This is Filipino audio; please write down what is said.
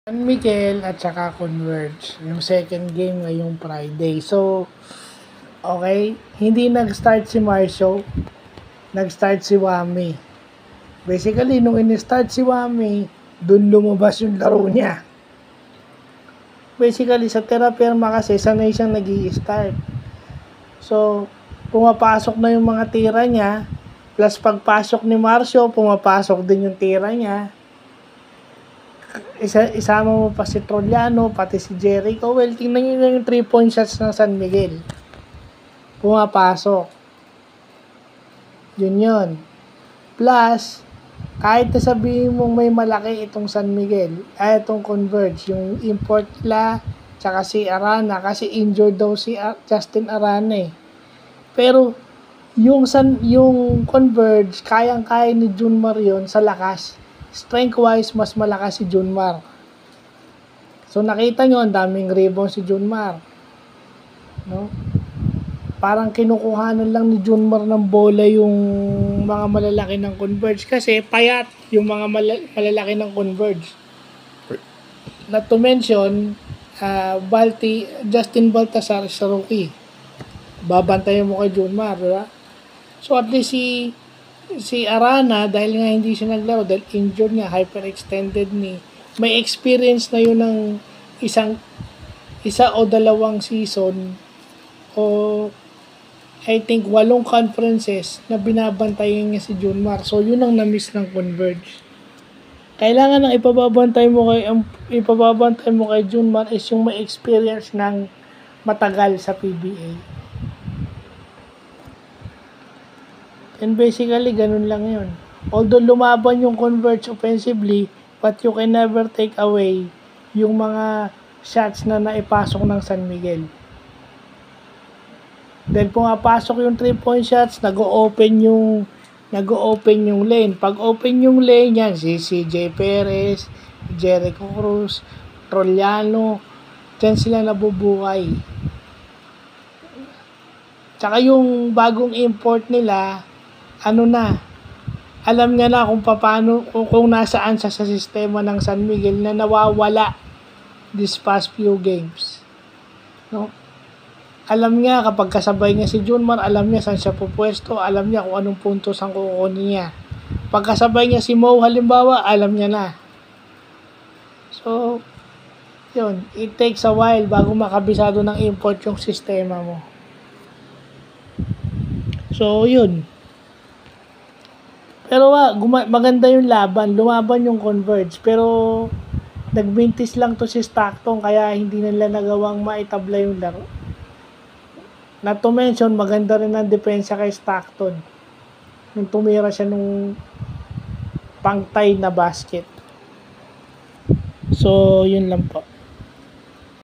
San Miguel at saka Converge. Yung second game ngayong Friday. So, okay, hindi nag-start si Marcio, nag-start si Wami. Basically, nung in-start si Wami, dun lumabas yung laro niya. Basically, sa Terra Firma kasi, sanay siyang nag-i-start. So, pumapasok na yung mga tira niya, plus pagpasok ni Marcio, pumapasok din yung tira niya. Isama mo pa si Trollano, pati si Jericho. Well, tingnan nyo yung 3-point shots ng San Miguel. Pumapasok. Yun. Plus, kahit na sabihin mong may malaki itong San Miguel, itong Converge, yung import nila, tsaka si Arana, kasi injured daw si Justin Arana eh. Pero, yung Converge, kayang-kaya ni Junmar yun sa lakas. Strength-wise, mas malakas si Junmar. So, nakita nyo, ang daming rebound si Junmar. No? Parang kinukuhanan lang ni Junmar ng bola yung mga malalaki ng Converge kasi payat yung mga malalaki ng Converge. Not to mention, Justin Baltasar sa rookie. Babantayan mo kay Junmar, diba? So, at least si Arana, dahil nga hindi siya naglaro, dahil injured nga, hyperextended knee, may experience na yun ng isa o dalawang season o I think 8 conferences na binabantayan niya si Junmar. So, yun ang na-miss ng Converge. Kailangan ng ipababantay mo kay Junmar is yung may experience ng matagal sa PBA. And basically, ganun lang yun. Although lumaban yung Converge offensively, but you can never take away yung mga shots na naipasok ng San Miguel. Dahil pumapasok yung 3-point shots, nag-o-open yung lane. Pag open yung lane yan, si CJ Perez, Jericho Cruz, Trollano, dyan sila nabubuhay. Tsaka yung bagong import nila, alam niya na kung paano, kung nasaan siya sa sistema ng San Miguel na nawawala this past few games. No? Alam niya kapag kasabay niya si Junmar, alam niya saan siya pupwesto, alam niya kung anong puntos ang kukunin niya. Pag kasabay niya si Mo halimbawa, alam niya na. So, yun, it takes a while bago makabisado ng import yung sistema mo. So, yun. Pero maganda yung laban. Lumaban yung Converge. Pero nagbintis lang to si Stockton kaya hindi nila nagawang maitabla yung laro. Not to mention, maganda rin ang depensa kay Stockton. Nung tumira siya nung pang-tie na basket. So, yun lang po.